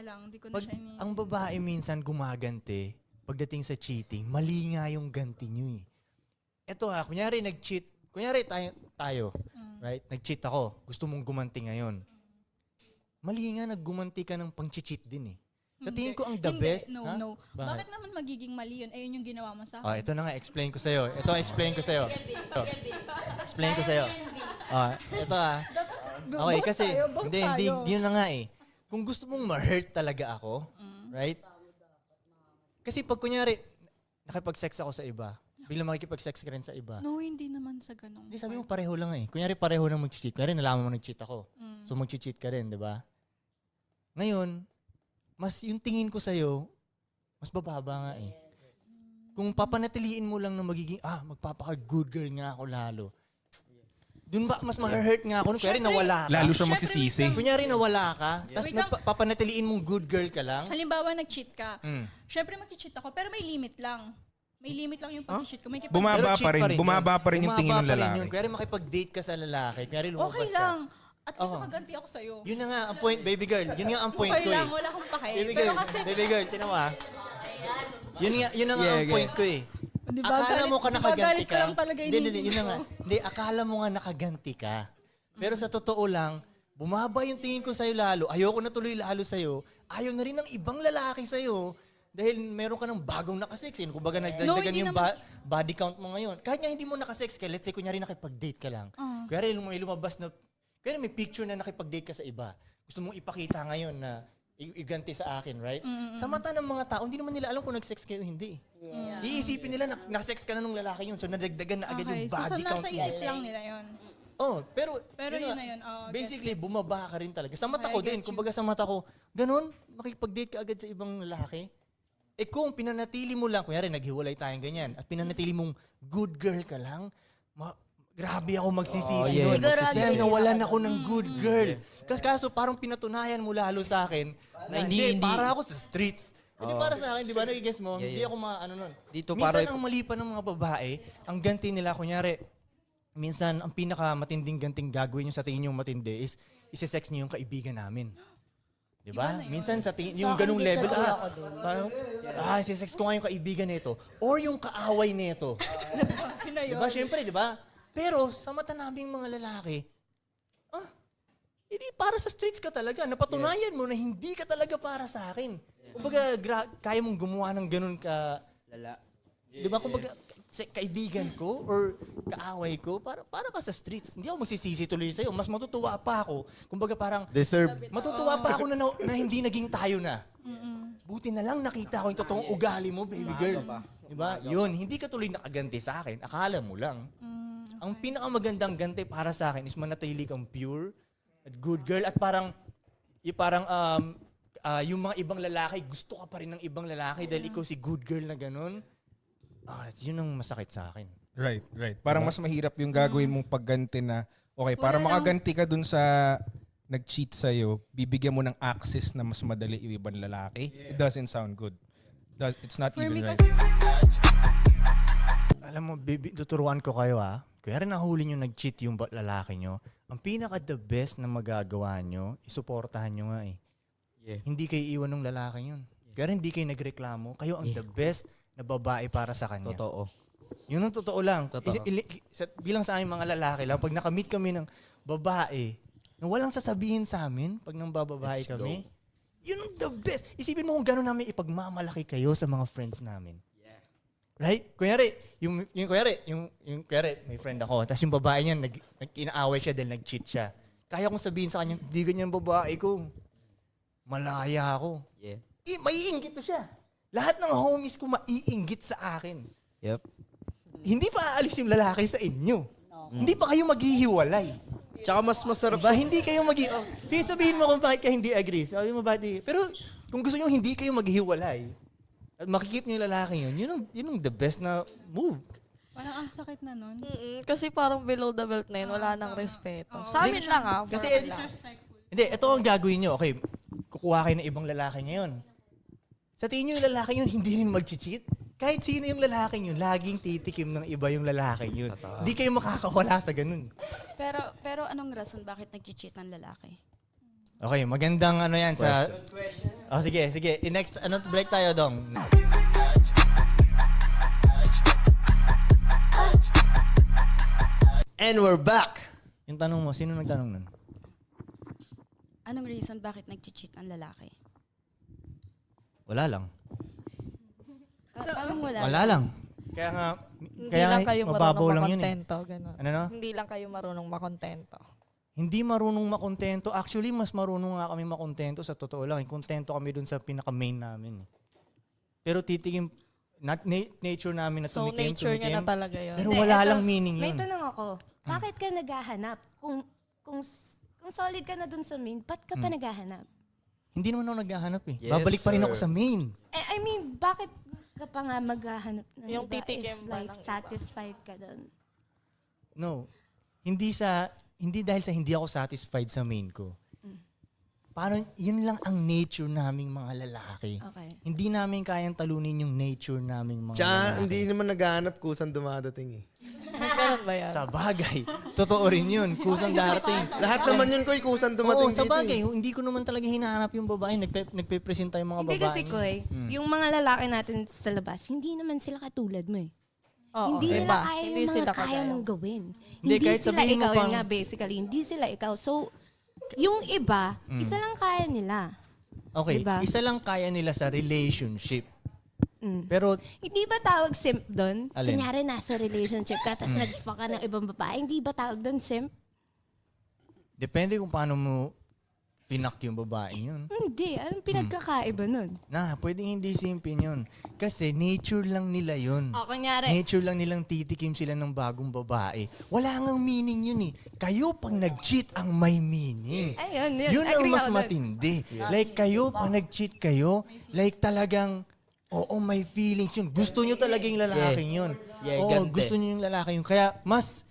na lang. Hindi ko na siya ini... Ang babae minsan gumaganti, pagdating sa cheating, mali nga yung ganti nyo eh. Eto kunyari nag-cheat, kunyari tayo right? Nag-cheat ako, gusto mong gumanti ngayon. Mali nga, naggumanti ka ng pang-cheat din eh. Sa tingin ko ang the best. No, ha? no. Bakit? Bakit naman magiging mali yun? Ayun yung ginawa mo sa akin. Ito na nga, explain ko sa'yo. Ito, explain ko sa'yo. Ito. Explain ko sa'yo. Ito Okay, kasi, hindi, yun na nga eh. Kung gusto mong ma-hurt talaga ako, right? Kasi pag kunyari, nakipag-sex ako sa iba, biglang makikipag-sex ka rin sa iba. No, hindi naman sa ganong. Hindi, sabi mo pareho lang eh. Kunyari pareho lang mag-cheat. Kunyari nalaman mo nag-cheat ako. So mag-cheat ka rin, di ba? Ngayon, mas yung tingin ko sa'yo, mas bababa nga eh. Kung papanatiliin mo lang na magiging, magpapaka-good girl nga ako lalo. Doon ba, mas ma-hurt nga ako. Kunyari nawala ka. Lalo siya magsisisi. Kunyari nawala ka, tapos papanatiliin mong good girl ka lang. Halimbawa, nag-cheat ka. Syempre, mag-cheat ako, pero may limit lang. May limit lang yung pag-cheat ko. May Bumaba pa rin. Bumaba pa rin yung tingin ng lalaki. Kunyari makipag-date ka sa lalaki. Kunyari lumabas okay ka. lang. At least nakaganti ako sa'yo. Yun na nga ang point, baby girl. Yun nga ang point Okay ko eh. lang, wala akong pake. Baby girl, tinawa. Yun na nga ang point ko eh. Diba, Akala mo ka nakaganti ka. lang talaga Hindi, yun na nga. Hindi, akala mo nga nakaganti ka. Pero sa totoo lang, bumaba yung tingin ko sa'yo lalo. Ayoko na tuloy lalo sa'yo. Ayaw na rin ng ibang lalaki sa'yo. Dahil meron ka ng bagong nakasex. Kumbaga nagdagdagan yung body count mo ngayon. Kahit nga hindi mo nakasex ka, let's say kunyari nakipag-date ka lang. Kunyari may lumabas na, kunyari may picture na nakipag-date ka sa iba. Gusto mong ipakita ngayon na iganti sa akin, right? Sa mata ng mga tao, hindi naman nila alam kung nag-sex kayo o hindi. Yeah. Iisipin nila na nag-sex ka na nung lalaki yun. So nadagdagan na agad yung body count So nasa mo. isip lang nila yun. Pero yun na yun. Basically, bumaba ka rin talaga. Sa mata ko din, kumbaga sa mata ko, ganun, makipag-date ka agad sa ibang lalaki. Kung pinanatili mo lang, kunyari naghiwalay tayong ganyan, at pinanatili mong good girl ka lang, grabe ako magsisisi nun. Dahil nawalan ako ng good girl. Kaso parang pinatunayan mo lalo sa akin na hindi, para ako sa streets. Hindi para sa akin, di ba? Nag-guess mo? Hindi ako nun. Dito Minsan ang mali pa ng mga babae, ang ganti nila, kunyari, minsan ang pinakamatinding ganting gagawin nyo sa tingin nyo matindi is isi-sex nyo yung kaibigan namin. Diba? Minsan sa tingin, yung ganung level, parang, isi-sex ko nga yung kaibigan nito. Or yung kaaway nito. Diba? Siyempre, diba? Pero sa mata naming mga lalaki, hindi para sa streets ka talaga. Napatunayan mo na hindi ka talaga para sa akin. Kumbaga, kaya mong gumawa ng ganun ka... Lala. Diba? Kumbaga, kaibigan ko or kaaway ko, para ka sa streets. Hindi ako magsisisi tuloy sa'yo. Mas matutuwa pa ako. Kumbaga parang... Matutuwa pa ako na hindi naging tayo na. Buti na lang nakita ko yung totoong ugali mo, baby girl. Diba? Yun, hindi ka tuloy nakaganti sa akin. Akala mo lang. Ang pinakamagandang ganti para sa akin is manatili kang pure at good girl at parang yung mga ibang lalaki, gusto ka pa rin ng ibang lalaki dahil ikaw si good girl na ganun. Yun ang masakit sa akin. Right. Parang mas mahirap yung gagawin mong pagganti na, okay, para makaganti ka dun sa nag-cheat sa'yo, bibigyan mo ng access na mas madali yung ibang lalaki. It doesn't sound good. It's not even right. Alam mo, baby, tuturuan ko kayo Kaya rin nahuli nyo nag-cheat yung lalaki nyo, ang pinaka-the best na magagawa nyo, isuportahan nyo nga eh. Yeah. Hindi kayo iwan ng lalaki yun. Kaya rin hindi kayo nagreklamo, kayo ang the best na babae para sa kanya. Totoo. Yun ang totoo lang. Totoo. Bilang sa aming mga lalaki lang, pag nakamit kami ng babae, na walang sasabihin sa amin, pag nang bababae kami, yun ang the best. Isipin mo kung gano'n namin ipagmamalaki kayo sa mga friends namin. Right? Kunyari, may friend ako, tapos yung babae niya, nag-inaaway siya dahil nag-cheat siya. Kaya kong sabihin sa kanya, di ganyan babae ko. Malaya ako. Yeah. Maiinggit to siya. Lahat ng homies ko maiinggit sa akin. Yep. Hindi pa aalis yung lalaki sa inyo. Hindi pa kayo maghihiwalay. Tsaka mas masarap. Diba? Hindi kayo sige, sabihin mo kung bakit ka hindi agree. Sabi mo bakit. Pero kung gusto nyo hindi kayo maghihiwalay, at makikip nyo yung lalaki yun ang the best na move. Parang ang sakit na nun. Kasi parang below the belt na yun, wala nang respeto. Sa amin lang Kasi, hindi, ito ang gagawin nyo. Okay, kukuha kayo ng ibang lalaki ngayon. Sa tingin nyo yung lalaki yun, hindi rin mag-cheat. Kahit sino yung lalaki yun, laging titikim ng iba yung lalaki yun. Hindi kayo makakawala sa ganun. Pero anong rason bakit nag-cheat ang lalaki? Okay, magandang ano yan sa... Oh, sige. Next, break tayo, Dong. And we're back. Yung tanong mo, sino nagtanong nun? Anong reason bakit nag-cheat ang lalaki? Wala lang. Anong wala? Wala lang. Kaya nga, Hindi lang kayo mababaw marunong lang yun eh. makontento. Ganun. Ano no? Hindi lang kayo marunong makontento. Hindi marunong makontento. Actually, mas marunong nga kami makontento sa totoo lang. Kontento kami dun sa pinaka-main namin. Pero titigim, nature namin na So, tumikim, nature niya na talaga yun. Pero Hindi, wala eto, lang meaning May yun. tanong ako, bakit ka naghahanap? Kung solid ka na dun sa main, ba't ka pa naghahanap? Hindi naman ako naghahanap eh. Yes, Babalik pa rin sir. ako sa main. I mean, bakit ka pa nga maghahanap ng Yung iba titikim if ba like ng iba? satisfied ka dun? No. Hindi dahil sa hindi ako satisfied sa main ko. Paano, yun lang ang nature naming mga lalaki. Okay. Hindi namin kayang talunin yung nature naming mga Tsaka lalaki. hindi naman naghahanap kusang dumadating eh. Ganun ba yan? Sa bagay. Totoo rin yun. Kusang darating. Lahat naman yun ko kusang dumating Oo, sa dito bagay. eh. Hindi ko naman talaga hinahanap yung babae. Nagpe-present tayo mga Hindi babae. kasi, Koy, yung mga lalaki natin sa labas, hindi naman sila katulad mo eh. Oo, hindi iba. nila kaya Hindi yung sila mga kaya kagaya. mong gawin. Hindi, kahit sila sabihin mo ikaw, yun pang- nga basically, hindi sila ikaw. So, yung iba, isa lang kaya nila. Okay, Diba? isa lang kaya nila sa relationship. Mm. Pero, Hindi ba tawag simp doon? Alin? Kunyari nasa relationship ka, tapos nag-fuck ka ng ibang babae, hindi ba tawag doon simp? depende kung paano mo pinak yung babae yun. Hindi. Anong pinagkakaiba nun? Pwedeng hindi simpin yun. Kasi nature lang nila yun. O, kunyari, Nature lang nilang titikim sila ng bagong babae. Wala ngang meaning yun eh. Kayo pang nag-cheat ang may meaning. ayun, Yun ang agree mas ako dun. matindi. Like kayo, pag nag-cheat kayo, like talagang, oo, may feelings yun. Gusto nyo talaga yung lalaking yun. Yeah, Oo, gante. gusto nyo yung lalaki yun. Kaya mas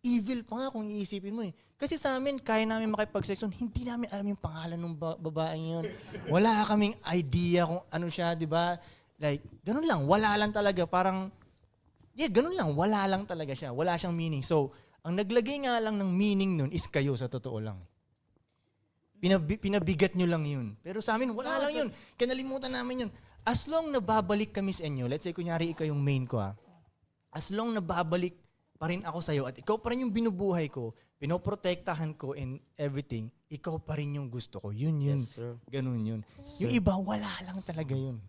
evil pa nga kung iisipin mo eh. Kasi sa amin, kaya namin makipag-sex yun, hindi namin alam yung pangalan ng babaeng yun. Wala kaming idea kung ano siya, di ba? Like, ganun lang. Wala lang talaga. Parang, ganun lang. Wala lang talaga siya. Wala siyang meaning. So, ang naglagay nga lang ng meaning nun is kayo sa totoo lang. Pinabigat nyo lang yun. Pero sa amin, wala lang yun. Kinalimutan namin yun. As long nababalik kami sa inyo, let's say, kunyari ikaw yung main ko as long nababalik pa rin ako sa'yo at ikaw pa rin yung binubuhay ko, pinoprotektahan ko and everything, ikaw pa rin yung gusto ko. Yun. Yes, sir. Ganun yun. Yung iba, wala lang talaga yun.